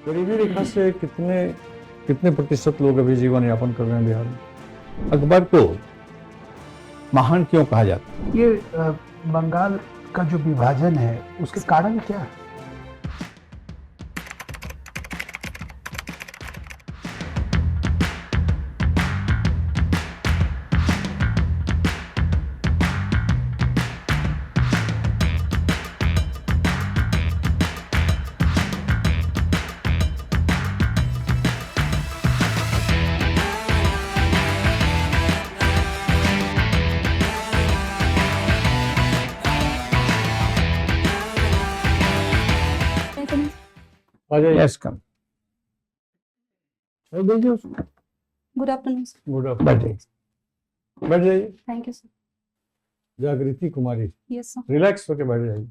गरीबी रेखा से कितने कितने प्रतिशत लोग अभी जीवन यापन कर रहे हैं बिहार में? अकबर को महान क्यों कहा जाता है? ये बंगाल का जो विभाजन है उसके कारण क्या है? आ जाइए। Yes come. छोड़ दीजिए उसको। Good afternoon sir. गुड बैठ आफ्टरनून। जाइए। बैठ जाइए। Thank you sir. जागृति कुमारी, यस सर। रिलैक्स होके बैठ जाइए।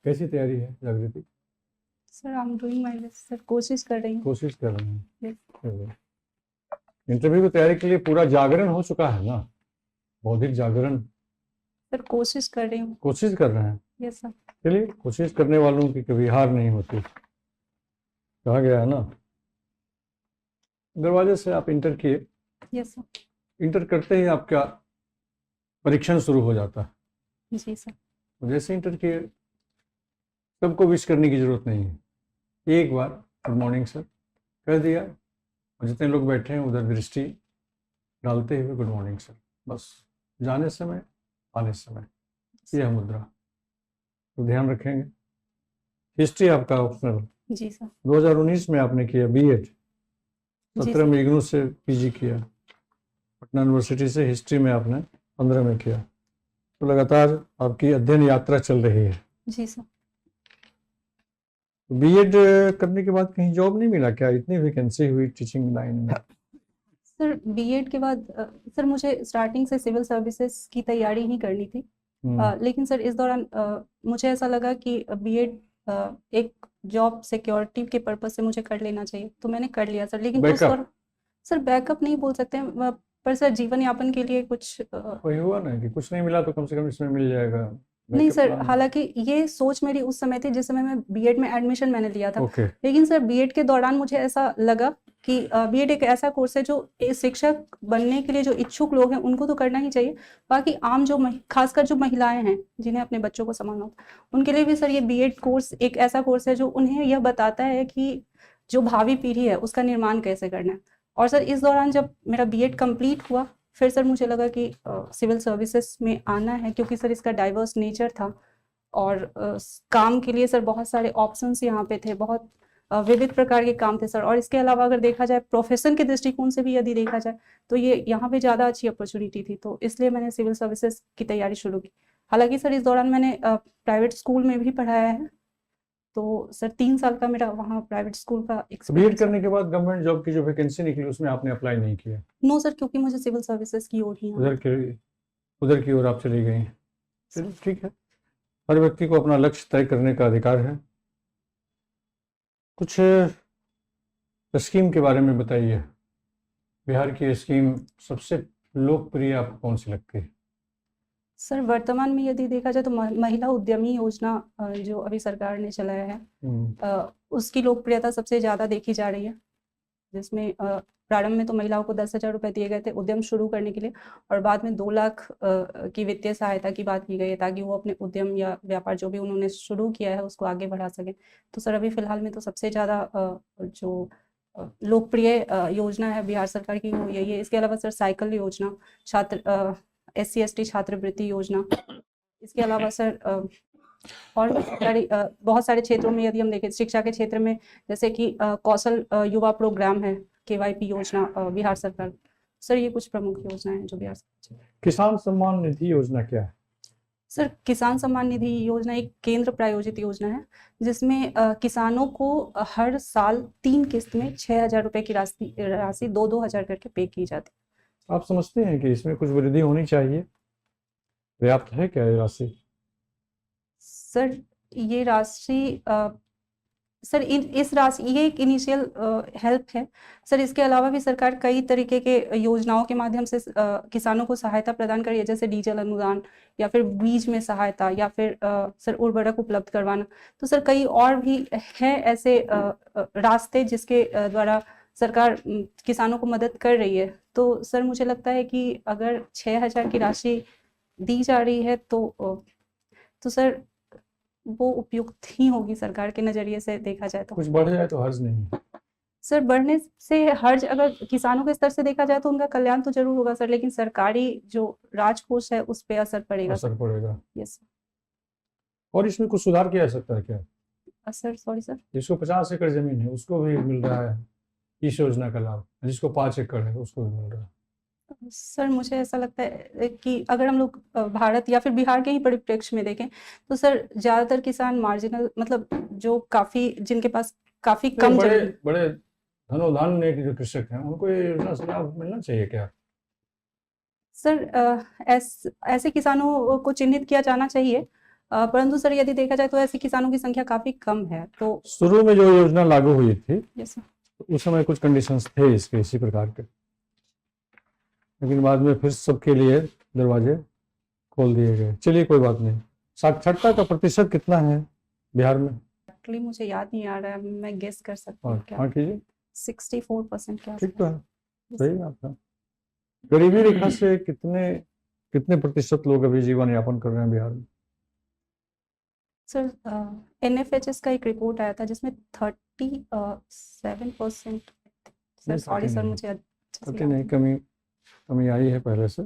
कैसी तैयारी है जागृति? Sir I am doing my best sir, कोशिश कर रही हूँ। कोशिश कर रहे हैं। Yes. इंटरव्यू की तैयारी के लिए पूरा जागरण हो चुका है ना? बौद्धिक जागरण सर कोशिश कर रही हूँ। कोशिश कर रहे हैं। Yes sir. चलिए, कोशिश करने वालों की कभी हार नहीं होती, कहा गया है ना। दरवाजे से आप इंटर किए, यस सर। इंटर करते ही आपका परीक्षण शुरू हो जाता है। जी सर। तो जैसे इंटर किए, सबको विश करने की जरूरत नहीं है, एक बार गुड मॉर्निंग सर कह दिया और जितने लोग बैठे हैं उधर दृष्टि डालते हुए गुड मॉर्निंग सर, बस जाने समय आने समय यह मुद्रा, तो ध्यान रखेंगे। हिस्ट्री आपका ऑप्शनल, जी सर। 2019 में आपने किया बीएड, जी 17 सर। में इग्नू से पीजी किया, पटना यूनिवर्सिटी से हिस्ट्री में आपने 15 में किया, तो लगातार आपकी अध्ययन यात्रा चल रही है। जी सर। बीएड करने के बाद कहीं जॉब नहीं मिला क्या? इतनी वैकेंसी हुई टीचिंग लाइन में। सर बीएड के बाद सर मुझे स्टार्टिंग से सिविल सर्विसेज की तैयारी ही करनी थी। लेकिन सर इस दौरान मुझे ऐसा लगा कि बीएड एक जॉब सिक्योरिटी के पर्पज से मुझे कर लेना चाहिए, तो मैंने कर लिया सर। लेकिन उस Backup? दौरान सर बैकअप नहीं बोल सकते हैं, पर सर जीवन यापन के लिए कुछ वही हुआ ना कि कुछ नहीं मिला तो कम से कम इसमें मिल जाएगा। नहीं Backup सर, plan। हालांकि ये सोच मेरी उस समय थी जिस समय मैं बीएड में एडमिशन मैंने लिया था। ओके। लेकिन सर बीएड के दौरान मुझे ऐसा लगा कि बीएड एक ऐसा कोर्स है जो शिक्षक बनने के लिए जो इच्छुक लोग हैं उनको तो करना ही चाहिए, बाकी आम जो खासकर जो महिलाएं हैं जिन्हें अपने बच्चों को संभालना होता है उनके लिए भी सर ये बीएड कोर्स एक ऐसा कोर्स है जो उन्हें यह बताता है कि जो भावी पीढ़ी है उसका निर्माण कैसे करना है। और सर इस दौरान जब मेरा बीएड कंप्लीट हुआ, फिर सर मुझे लगा कि सिविल सर्विसेज में आना है, क्योंकि सर इसका डाइवर्स नेचर था और काम के लिए सर बहुत सारे ऑप्शंस यहाँ पे थे, बहुत विविध प्रकार के काम थे सर। और इसके अलावा अगर देखा जाए प्रोफेशन के दृष्टिकोण से भी यदि देखा जाए तो ये यहाँ पे ज़्यादा अच्छी अपॉर्चुनिटी थी, तो इसलिए मैंने सिविल सर्विसेज की तैयारी शुरू की। हालांकि सर इस दौरान मैंने प्राइवेट स्कूल में भी पढ़ाया है, तो सर 3 साल का मेरा वहाँ प्राइवेट स्कूल का बीएड एक्सपीरियंस। करने के बाद गवर्नमेंट जॉब की जो वैकेंसी निकली उसमें आपने अप्लाई नहीं किया? नो सर, क्योंकि मुझे सिविल सर्विसेज की ओर ही उधर की ओर आप चली गई। चलिए ठीक है, हर व्यक्ति को अपना लक्ष्य तय करने का अधिकार है। कुछ स्कीम के बारे में बताइए, बिहार की स्कीम सबसे लोकप्रिय आपको कौन सी लगती है? सर वर्तमान में यदि देखा जाए तो महिला उद्यमी योजना जो अभी सरकार ने चलाया है उसकी लोकप्रियता सबसे ज़्यादा देखी जा रही है, जिसमें प्रारंभ में तो महिलाओं को 10,000 रुपये दिए गए थे उद्यम शुरू करने के लिए, और बाद में 2 लाख की वित्तीय सहायता की बात की गई है ताकि वो अपने उद्यम या व्यापार जो भी उन्होंने शुरू किया है उसको आगे बढ़ा सकें। तो सर अभी फिलहाल में तो सबसे ज़्यादा जो लोकप्रिय योजना है बिहार सरकार की वो यही है। इसके अलावा सर साइकिल योजना, छात्र SC ST छात्रवृत्ति योजना, इसके अलावा सर और बहुत सारे क्षेत्रों में यदि हम देखें शिक्षा के क्षेत्र में, जैसे कि कौशल युवा प्रोग्राम है, KYP योजना बिहार सरकार। सर ये कुछ प्रमुख योजना है जो बिहार सरकार। किसान सम्मान निधि योजना क्या है? सर किसान सम्मान निधि योजना एक केंद्र प्रायोजित योजना है जिसमें किसानों को हर साल 3 किस्त में 6,000 रुपये की राशि 2-2 हज़ार करके पे की जाती है। आप समझते हैं कि इसमें कुछ वृद्धि होनी चाहिए? पर्याप्त है क्या ये राशि? सर ये राशि सर इस राशि ये एक इनिशियल हेल्प है सर। इसके अलावा भी सरकार कई तरीके के योजनाओं के माध्यम से किसानों को सहायता प्रदान कर रही है, जैसे डीजल अनुदान या फिर बीज में सहायता या फिर सर उर्वरक उपलब्ध करवाना। तो सर कई और भी है ऐसे रास्ते जिसके द्वारा सरकार किसानों को मदद कर रही है। तो सर मुझे लगता है कि अगर 6,000 की राशि दी जा रही है तो सर वो उपयुक्त ही होगी सरकार के नजरिए से देखा जाए तो। कुछ बढ़ जाए तो हर्ज नहीं है। सर बढ़ने से हर्ज अगर किसानों के स्तर से देखा जाए तो उनका कल्याण तो जरूर होगा सर, लेकिन सरकारी जो राजकोष है उस पे असर पड़ेगा असर पड़ेगा। यस और इसमें कुछ सुधार किया जा सकता है क्या? सर। Sorry sir. जिसको 50 एकड़ जमीन है उसको भी मिल रहा है इस योजना का लाभ, जिसको 5 एकड़ है उसको भी मिल रहा है। सर मुझे ऐसा लगता है कि अगर हम लोग भारत या फिर बिहार के ही परिप्रेक्ष्य में देखें तो सर ज्यादातर किसान मार्जिनल, मतलब जो काफी जिनके पास काफी कम बड़े जमीन। बड़े धनोधान्य के जो कृषक हैं उनको ये योजना से लाभ मिलना चाहिए क्या? सर ऐसे किसानों को चिन्हित किया जाना चाहिए, परंतु सर यदि देखा जाए तो ऐसे किसानों की संख्या काफी कम है। तो शुरू में जो योजना लागू हुई थी यस सर। उस समय कुछ कंडीशंस थे इसके इसी प्रकार के, लेकिन बाद में फिर सबके लिए दरवाजे खोल दिए गए। चलिए कोई बात नहीं। साक्षरता का प्रतिशत कितना है बिहार में? एक्चुअली मुझे याद नहीं आ रहा है, मैं गेस कर सकती हूँ क्या। हाँ कीजिए। 64% क्या? ठीक तो है, सही है आपका। गरीबी रेखा से कितने प्रतिशत लोग अभी जीवन यापन कर रहे हैं बिहार में? सर NFHS का एक रिपोर्ट आया था जिसमें 37%। सर सॉरी सर, मुझे अच्छे से नहीं, कमी आई है पहले से।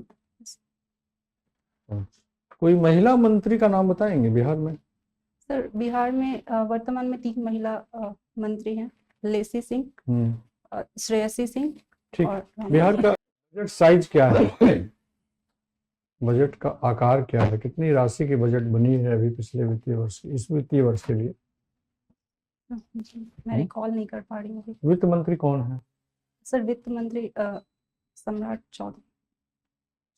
कोई महिला मंत्री का नाम बताएंगे बिहार में? सर बिहार में वर्तमान में 3 महिला मंत्री हैं, लेसी सिंह, श्रेयसी सिंह। ठीक। और बिहार का बजट साइज क्या है? बजट का आकार क्या है? कितनी राशि की बजट बनी है अभी पिछले वित्तीय वर्ष, इस वित्तीय वर्ष के लिए? मैं रिकॉल नहीं कर पा रही हूँ। वित्त मंत्री कौन है? सर वित्त मंत्री सम्राट चौधरी।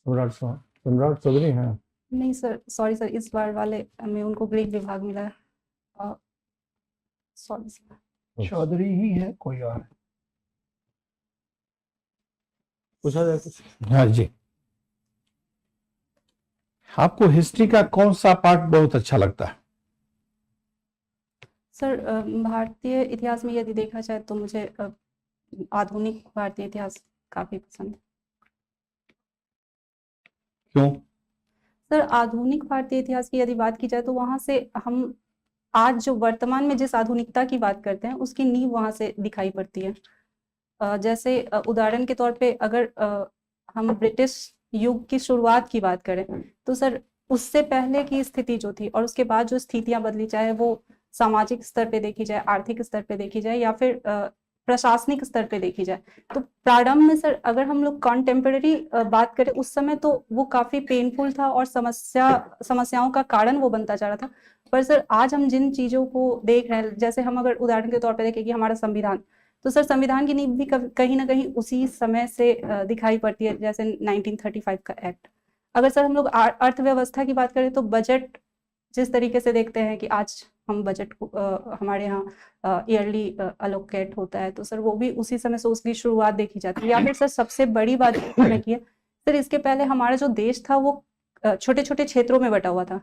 सम्राट चौधरी हैं? नहीं सर, सॉरी सर, इस बार वाले में उनको गृह विभाग मिला है। Sorry sir. चौधरी ही है, कोई और है? पूछा जाए कुछ? हाँ जी। आपको हिस्ट्री का कौन सा पार्ट बहुत अच्छा लगता है? सर भारतीय इतिहास में यदि देखा जाए तो मुझे आधुनिक भारतीय इतिहास काफी पसंद है। क्यों? सर आधुनिक भारतीय इतिहास की यदि बात की जाए तो वहां से हम आज जो वर्तमान में जिस आधुनिकता की बात करते हैं उसकी नींव वहां से दिखाई पड़ती है। जैसे उदाहरण के तौर पे अगर हम ब्रिटिश युग की शुरुआत की बात करें तो सर उससे पहले की स्थिति जो थी और उसके बाद जो स्थितियां बदली, चाहे वो सामाजिक स्तर पे देखी जाए, आर्थिक स्तर पे देखी जाए या फिर प्रशासनिक स्तर पे देखी जाए, तो प्रारंभ में सर अगर हम लोग कॉन्टेम्पररी बात करें उस समय तो वो काफी पेनफुल था और समस्याओं का कारण वो बनता जा रहा था। पर सर आज हम जिन चीजों को देख रहे हैं, जैसे हम अगर उदाहरण के तौर पे देखें कि हमारा संविधान, तो सर संविधान की नींव भी कहीं ना कहीं उसी समय से दिखाई पड़ती है, जैसे 1935 का एक्ट। अगर सर हम लोग अर्थव्यवस्था की बात करें तो बजट जिस तरीके से देखते हैं कि आज हम बजट को हमारे यहाँ ईयरली अलोकेट होता है, तो सर वो भी उसी समय से उसकी शुरुआत देखी जाती है। या फिर सर सबसे बड़ी बात की है सर, इसके पहले हमारा जो देश था वो छोटे छोटे क्षेत्रों में बटा हुआ था।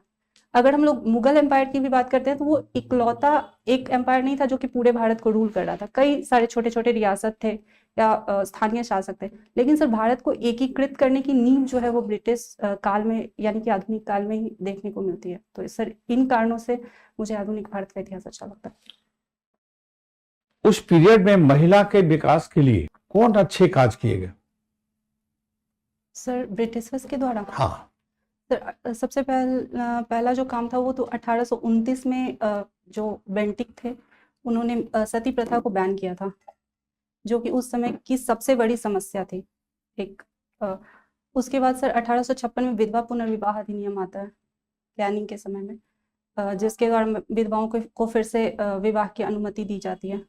अगर हम लोग मुगल एम्पायर की भी बात करते हैं तो वो इकलौता एक एम्पायर नहीं था जो कि पूरे भारत को रूल कर रहा था, कई सारे छोटे छोटे रियासत थे या स्थानीय शासक थे। लेकिन सर भारत को एकीकृत करने की नींव जो है वो ब्रिटिश काल में यानी कि आधुनिक काल में ही देखने को मिलती है। तो सर इन कारणों से मुझे आधुनिक भारत का इतिहास अच्छा लगता है। उस पीरियड में महिला के विकास के लिए कौन अच्छे काज किए गए? सर ब्रिटिशर्स के द्वारा? हाँ। सर सबसे पहला जो काम था वो तो 1829 में जो बेंटिक थे उन्होंने सती प्रथा को बैन किया था, जो कि उस समय की सबसे बड़ी समस्या थी एक। उसके बाद सर 1856 में विधवा पुनर्विवाह अधिनियम आता है प्लानिंग के समय में, जिसके द्वारा विधवाओं को फिर से विवाह की अनुमति दी जाती है।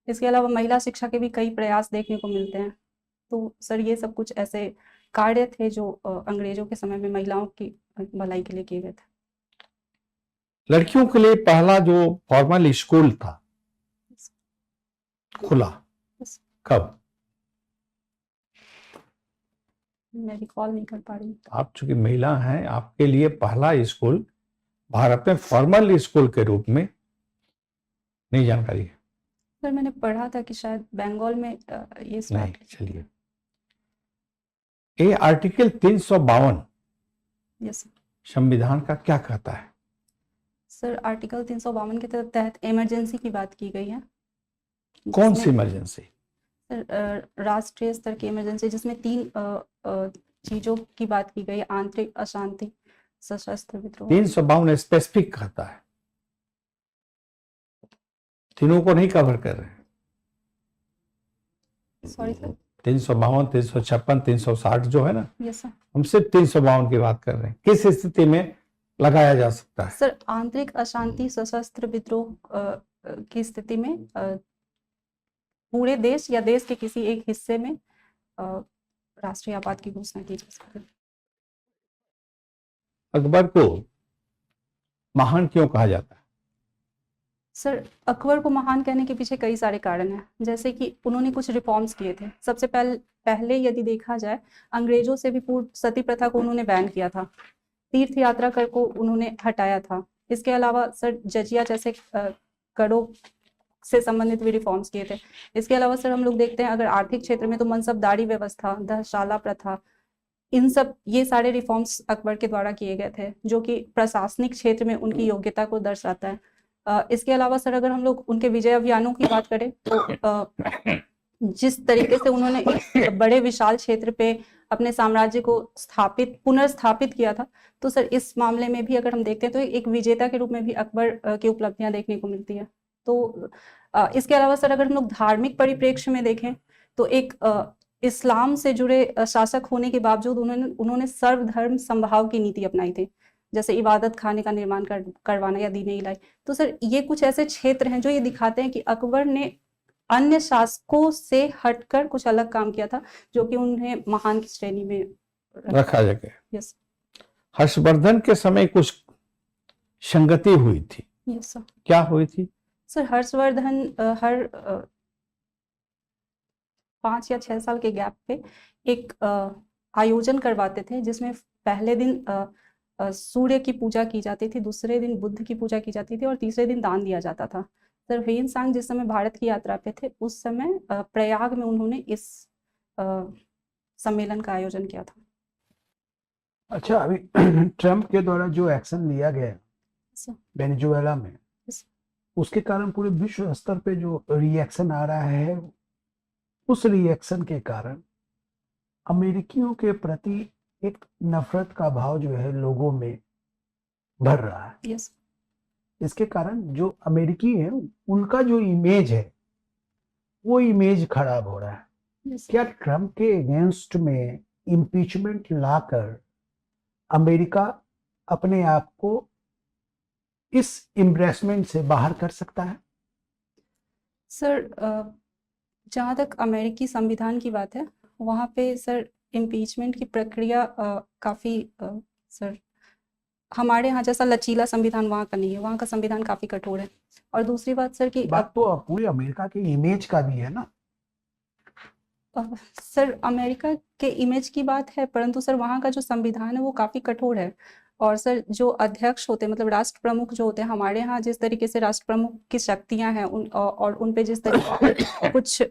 इसके अलावा महिला शिक्षा के भी कई प्रयास देखने को मिलते हैं। तो सर ये सब कुछ ऐसे कार्य थे जो अंग्रेजों के समय में महिलाओं की भलाई के लिए किए गए थे। लड़कियों के लिए पहला जो फॉर्मल स्कूल था खुला? Yes. कब? मैं रिकॉल नहीं कर पा रही हूँ। आप चूंकि महिला हैं, आपके लिए पहला स्कूल भारत में फॉर्मल स्कूल के रूप में नहीं जानकारी है? सर मैंने पढ़ा था कि शायद बंगाल में ये नहीं, स्टार्ट। चलिए। ये आर्टिकल 352 यस संविधान का क्या कहता है? सर, आर्टिकल 352 के तहत इमरजेंसी की बात की गई है। कौन सी जिसमें- इमरजेंसी? सर राष्ट्रीय स्तर की इमरजेंसी, जिसमें 3 चीजों की बात की गई है: आंतरिक अशांति, सशस्त्र विद्रोह। 352 स्पेसिफिक कहता है, तीनों को नहीं कवर कर रहे हैं। Sorry sir. 352, 356, 360 जो है ना, यस सर। हम सिर्फ 352 की बात कर रहे हैं। किस स्थिति में लगाया जा सकता है? सर आंतरिक अशांति, सशस्त्र विद्रोह की स्थिति में पूरे देश या देश के किसी एक हिस्से में राष्ट्रीय आपात की घोषणा की जा सकती है। अकबर को महान क्यों कहा जाता है? सर अकबर को महान कहने के पीछे कई सारे कारण हैं, जैसे कि उन्होंने कुछ रिफॉर्म्स किए थे। सबसे पहले यदि देखा जाए, अंग्रेजों से भी पूर्व सती प्रथा को उन्होंने बैन किया था। तीर्थ यात्रा कर को उन्होंने हटाया था। इसके अलावा सर जजिया जैसे करों से संबंधित भी रिफॉर्म्स किए थे। इसके अलावा सर हम लोग देखते हैं, अगर आर्थिक क्षेत्र में, तो मनसबदारी व्यवस्था, दहशाला प्रथा, इन सब ये सारे रिफॉर्म्स अकबर के द्वारा किए गए थे, जो कि प्रशासनिक क्षेत्र में उनकी योग्यता को दर्शाता है। इसके अलावा सर अगर हम लोग उनके विजय अभियानों की बात करें, तो जिस तरीके से उन्होंने एक बड़े विशाल क्षेत्र पे अपने साम्राज्य को पुनर्स्थापित किया था, तो सर इस मामले में भी अगर हम देखते हैं तो एक विजेता के रूप में भी अकबर की उपलब्धियां देखने को मिलती है। तो इसके अलावा सर अगर हम लोग धार्मिक परिप्रेक्ष्य में देखें, तो एक इस्लाम से जुड़े शासक होने के बावजूद उन्होंने सर्वधर्म समभाव की नीति अपनाई थी, जैसे इबादत खाने का निर्माण करवाना या दीन इलाही। तो सर ये कुछ ऐसे क्षेत्र हैं जो ये दिखाते हैं कि अकबर ने अन्य शासकों से हटकर कुछ अलग काम किया था, जो कि उन्हें महान की श्रेणी में रखा जाए। यस हर्षवर्धन के समय कुछ संगति हुई थी, यस सर। क्या हुई थी? सर हर्षवर्धन हर 5 या 6 साल के गैप पे एक आयोजन करवाते थे, जिसमें पहले दिन सूर्य की पूजा की जाती थी, दूसरे दिन बुद्ध की पूजा की जाती थी और तीसरे दिन दान दिया जाता था। सर ह्वेन सांग जिस समय भारत की यात्रा पे थे, उस समय प्रयाग में उन्होंने इस सम्मेलन का आयोजन किया था। अच्छा, अभी ट्रम्प के द्वारा जो एक्शन लिया गया सर वेनेजुएला में, Yes. उसके कारण पूरे विश्व स्तर पे जो रिएक्शन आ रहा है, उस रिएक्शन के कारण अमेरिकियों के प्रति एक नफरत का भाव जो है लोगों में भर रहा है। यस इसके कारण जो अमेरिकी हैं, उनका जो इमेज है, वो इमेज खराब हो रहा है। यस क्या ट्रम्प के अगेंस्ट में इम्पीचमेंट लाकर अमेरिका अपने आप को इस एम्ब्रेसमेंट से बाहर कर सकता है? सर जहाँ तक अमेरिकी संविधान की बात है, वहाँ पे सर इम्पीचमेंट की प्रक्रिया काफ़ी सर हमारे यहाँ जैसा लचीला संविधान वहाँ का नहीं है। वहाँ का संविधान काफ़ी कठोर है। और दूसरी बात सर कि बात तो पूरे अमेरिका के इमेज का भी है ना। सर अमेरिका के इमेज की बात है, परंतु सर वहाँ का जो संविधान है वो काफ़ी कठोर है। और सर जो अध्यक्ष होते हैं, मतलब राष्ट्र प्रमुख जो होते हैं, हमारे यहाँ जिस तरीके से राष्ट्र प्रमुख की शक्तियाँ हैं और उन पे जिस तरीके से कुछ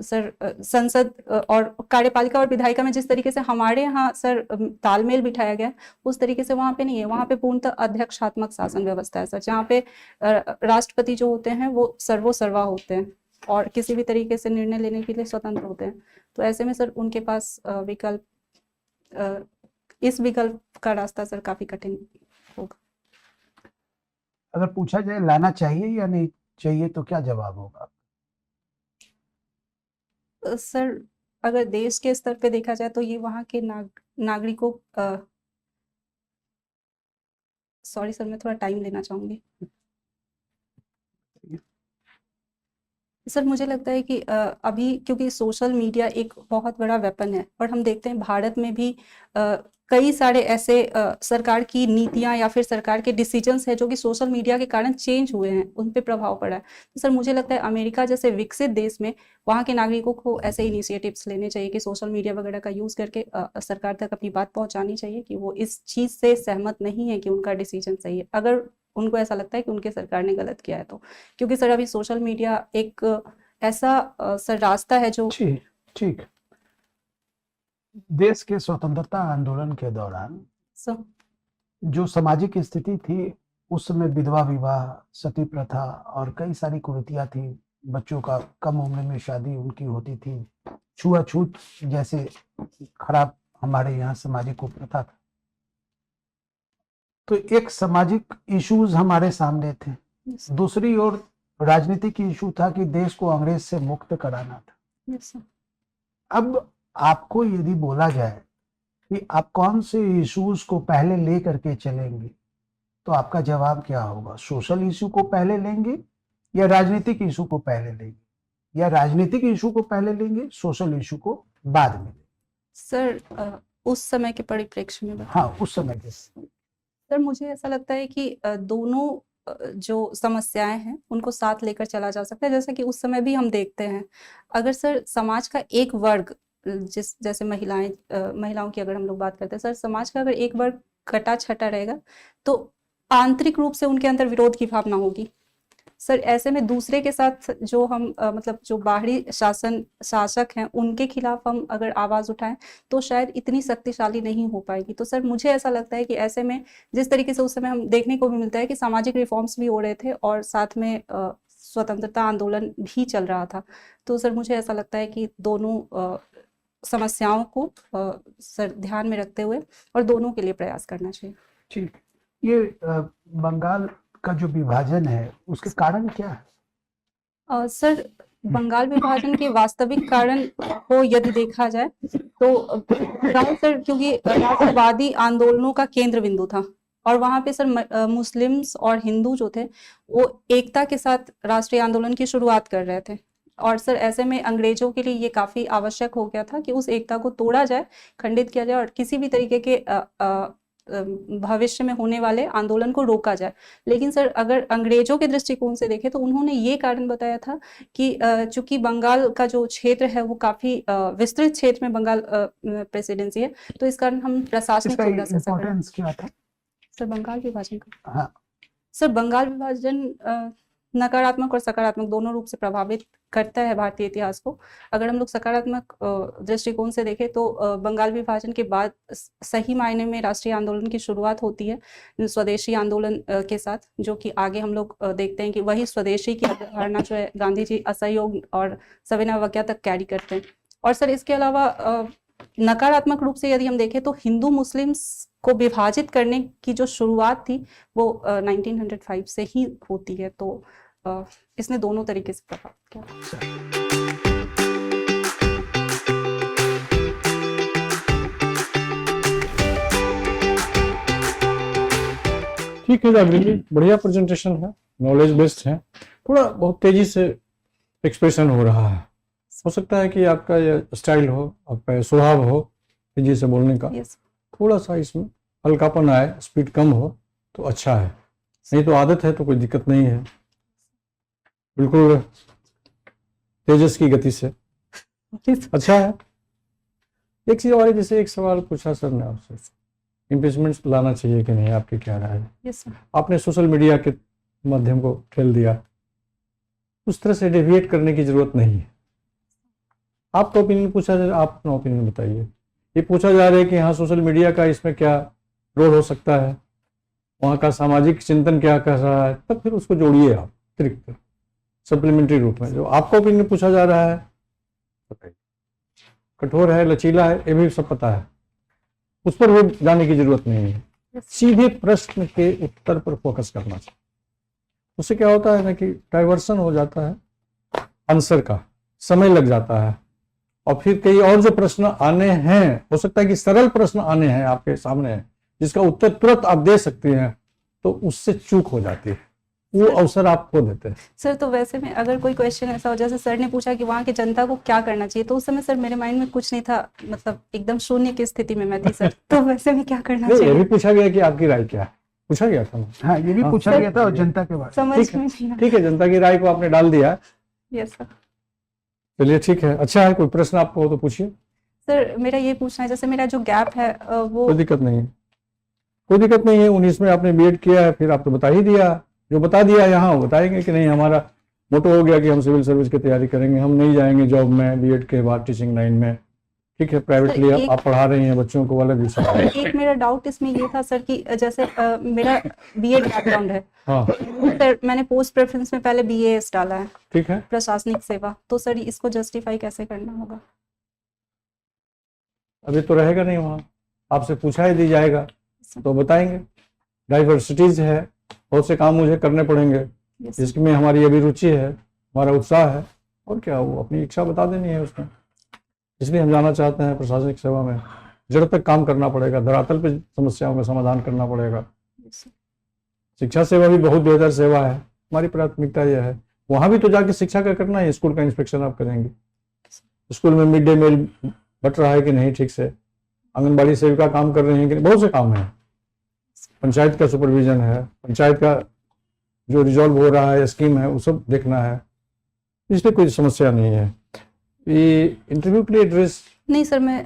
सर संसद और कार्यपालिका और विधायिका में जिस तरीके से हमारे यहाँ सर तालमेल बिठाया गया, उस तरीके से वहाँ पे नहीं है। वहाँ पे पूर्णतः अध्यक्षात्मक शासन व्यवस्था है सर, जहाँ पे राष्ट्रपति जो होते हैं वो सर्वा होते हैं और किसी भी तरीके से निर्णय लेने के लिए स्वतंत्र होते हैं। तो ऐसे में सर उनके पास इस विकल्प का रास्ता सर काफी कठिन होगा। अगर पूछा जाए लाना चाहिए या नहीं चाहिए, तो क्या जवाब होगा? सर अगर देश के स्तर पे देखा जाए तो ये वहाँ के नागरिकों सॉरी सर, मैं थोड़ा टाइम लेना चाहूंगी। सर मुझे लगता है कि अभी क्योंकि सोशल मीडिया एक बहुत बड़ा वेपन है और हम देखते हैं भारत में भी कई सारे ऐसे सरकार की नीतियां या फिर सरकार के डिसीजंस है जो कि सोशल मीडिया के कारण चेंज हुए हैं, उन पे प्रभाव पड़ा है। तो सर मुझे लगता है अमेरिका जैसे विकसित देश में वहाँ के नागरिकों को ऐसे इनिशिएटिव्स लेने चाहिए कि सोशल मीडिया वगैरह का यूज़ करके सरकार तक अपनी बात पहुंचानी चाहिए कि वो इस चीज़ से सहमत नहीं है कि उनका डिसीजन सही है, अगर उनको ऐसा लगता है कि उनके सरकार ने गलत किया है तो। क्योंकि सर अभी सोशल मीडिया एक ऐसा सर रास्ता है जो ठीक ठीक। देश के स्वतंत्रता आंदोलन के दौरान सर जो सामाजिक स्थिति थी, उस समय विधवा विवाह, सती प्रथा और कई सारी कुरीतियां थी। बच्चों का कम उम्र में शादी उनकी होती थी, छुआछूत जैसे खराब हमारे यहाँ सामाजिक कुप्रथा था। तो एक सामाजिक इश्यूज हमारे सामने थे, दूसरी ओर राजनीतिक इशू था कि देश को अंग्रेज से मुक्त कराना था। Yes sir. अब आपको यदि बोला जाए कि आप कौन से इश्यूज को पहले ले करके चलेंगे, तो आपका जवाब क्या होगा? सोशल इशू को पहले लेंगे या राजनीतिक इशू को पहले लेंगे, या राजनीतिक इशू को पहले लेंगे, सोशल इशू को बाद में? सर उस समय के परिप्रेक्ष्य में हाँ, उस समय के सर मुझे ऐसा लगता है कि दोनों जो समस्याएं हैं उनको साथ लेकर चला जा सकता है। जैसे कि उस समय भी हम देखते हैं, अगर सर समाज का एक वर्ग, जैसे महिलाओं की अगर हम लोग बात करते हैं, सर समाज का अगर एक वर्ग कटा छटा रहेगा तो आंतरिक रूप से उनके अंदर विरोध की भावना होगी। सर ऐसे में दूसरे के साथ जो हम मतलब जो बाहरी शासक हैं उनके खिलाफ हम अगर आवाज उठाएं तो शायद इतनी शक्तिशाली नहीं हो पाएगी। तो सर मुझे ऐसा लगता है कि ऐसे में जिस तरीके से उस समय हम देखने को भी मिलता है कि सामाजिक रिफॉर्म्स भी हो रहे थे और साथ में स्वतंत्रता आंदोलन भी चल रहा था, तो सर मुझे ऐसा लगता है कि दोनों समस्याओं को सर ध्यान में रखते हुए और दोनों के लिए प्रयास करना चाहिए। ठीक। ये बंगाल का जो विभाजन है उसके कारण क्या है? सर बंगाल विभाजन के वास्तविक कारण को यदि देखा जाए तो बंगाल सर क्योंकि राष्ट्रवादी आंदोलनों का केंद्र बिंदु था और वहाँ पे सर मुस्लिम्स और हिंदू जो थे वो एकता के साथ राष्ट्रीय आंदोलन की शुरुआत कर रहे थे। और सर ऐसे में अंग्रेजों के लिए ये काफी आवश्यक हो गया था कि उस एकता को तोड़ा जाए, खंडित किया जाए और किसी भी तरीके के भविष्य में होने वाले आंदोलन को रोका जाए। लेकिन सर अगर अंग्रेजों के दृष्टिकोण से देखें तो उन्होंने ये कारण बताया था कि चूंकि बंगाल का जो क्षेत्र है वो काफी विस्तृत क्षेत्र में बंगाल प्रेसिडेंसी है, तो इस कारण हम प्रशासनिक सुविधा से इम्पोर्टेंस क्या था सर बंगाल विभाजन का? हाँ, सर बंगाल विभाजन नकारात्मक और सकारात्मक दोनों रूप से प्रभावित करता है भारतीय इतिहास को। अगर हम लोग सकारात्मक दृष्टिकोण से देखें तो बंगाल विभाजन के बाद सही मायने में राष्ट्रीय आंदोलन की शुरुआत होती है स्वदेशी आंदोलन के साथ, जो कि आगे हम लोग देखते हैं कि वही स्वदेशी की अवधारणा जो है गांधी जी असहयोग और सविनय अवज्ञा तक कैरी करते हैं। और सर इसके अलावा नकारात्मक रूप से यदि हम देखें तो हिंदू मुस्लिम्स को विभाजित करने की जो शुरुआत थी वो 1905 से ही होती है, तो इसने दोनों तरीके से प्रभावित किया। ठीक है जागृति जी, बढ़िया प्रेजेंटेशन है, नॉलेज बेस्ड है, थोड़ा बहुत तेजी से एक्सप्रेशन हो रहा है। हो सकता है कि आपका ये स्टाइल हो, आपका ये स्वभाव हो तेजी से बोलने का, Yes. थोड़ा सा इसमें हल्कापन आए, स्पीड कम हो तो अच्छा है, नहीं तो आदत है तो कोई दिक्कत नहीं है। बिल्कुल तेजस की गति से अच्छा है। एक चीज और है, जैसे एक सवाल पूछा सर ने आपसे, इम्पीचमेंट लाना चाहिए कि नहीं, आपकी क्या राय है? Yes, sir. आपने सोशल मीडिया के माध्यम को ठेल दिया, उस तरह से डेविएट करने की जरूरत नहीं है। आपका ओपिनियन पूछा जाए, आप अपना ओपिनियन बताइए। ये पूछा जा रहा है कि हाँ सोशल मीडिया का इसमें क्या रोल हो सकता है, वहाँ का सामाजिक चिंतन क्या कर रहा है, तब फिर उसको जोड़िए आप अतिरिक्त सप्लीमेंट्री रूप में। जो आपका ओपिनियन पूछा जा रहा है बताइए, कठोर है, लचीला है, ये भी सब पता है, उस पर भी जाने की जरूरत नहीं है। सीधे प्रश्न के उत्तर पर फोकस करना चाहिए। उससे क्या होता है ना कि डाइवर्सन हो जाता है, आंसर का समय लग जाता है, और फिर कई और जो प्रश्न आने हैं, हो सकता है कि सरल प्रश्न आने हैं आपके सामने जिसका उत्तर तुरंत आप दे सकते हैं, तो उससे चूक हो जाती है। वो अवसर आपको देते हैं। सर तो वैसे में अगर कोई क्वेश्चन ऐसा हो, जैसे सर ने पूछा कि वहाँ की जनता को क्या करना चाहिए, तो उस समय सर मेरे माइंड में कुछ नहीं था, मतलब एकदम शून्य की स्थिति में मैं थी सर। तो वैसे में क्या करना नहीं, ये चाहिए भी पूछा गया कि आपकी राय क्या है, पूछा गया था। हाँ, ये भी हाँ, पूछा सर, गया था और जनता के बारे समझ ठीक है, में नहीं आया। ठीक है, जनता की राय को आपने डाल दिया। Yes sir. चलिए ठीक है, अच्छा है। कोई प्रश्न आपको हो तो पूछिए। सर मेरा ये पूछना है, जैसे मेरा जो गैप है वो कोई दिक्कत नहीं है, कोई दिक्कत नहीं है। 19 में आपने बीएड किया है, फिर आप तो बता ही दिया, जो बता दिया यहाँ वो बताएंगे कि नहीं हमारा मोटो हो गया कि हम सिविल सर्विस की तैयारी करेंगे, हम नहीं जाएंगे जॉब में बीएड के बाद टीचिंग लाइन में। ठीक है, प्राइवेटली एक- आप पढ़ा रही हैं बच्चों को, अलग विषय है। एक मेरा डाउट इसमें ये था सर कि जैसे मेरा बीएड बैकग्राउंड है, हाँ सर मैंने पोस्ट प्रेफरेंस में पहले बीएएस डाला है, ठीक है, प्रशासनिक सेवा, तो सर इसको जस्टिफाई कैसे करना होगा? अभी तो रहेगा नहीं वहाँ, आपसे पूछा ही दी जाएगा तो बताएंगे। डाइवर्सिटीज है, बहुत से काम मुझे करने पड़ेंगे यस जिसमें हमारी अभी रुचि है, हमारा उत्साह है, और क्या, वो अपनी इच्छा बता देनी है उसमें। इसलिए हम जाना चाहते हैं प्रशासनिक सेवा में। जड़ तक काम करना पड़ेगा, धरातल पे समस्याओं का समाधान करना पड़ेगा। शिक्षा सेवा भी बहुत बेहतर सेवा है, हमारी प्राथमिकता यह है। वहाँ भी तो जाके शिक्षा का करना है, स्कूल का इंस्पेक्शन आप करेंगे, स्कूल में मिड डे मील बट रहा है कि नहीं ठीक से, आंगनबाड़ी सेविका काम कर रही हैं कि नहीं, बहुत से काम हैं। पंचायत का सुपरविजन है, पंचायत का जो रिजॉल्व हो रहा है स्कीम है वो सब देखना है, इसलिए कोई समस्या नहीं है। ये इंटरव्यू के लिए ड्रेस नहीं सर, मैं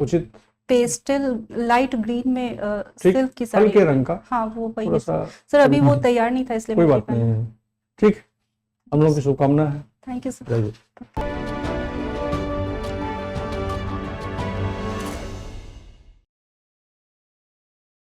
उचित पेस्टल लाइट ग्रीन में ठीक, सिल्क की साड़ी, हल्के रंग का, हाँ वो वही थोड़ा है सा, सर। अभी वो तैयार नहीं था इसलिए कोई मैं बात नहीं है। ठीक, हम लोगों की शुभकामना है। Thank you sir. जाइए।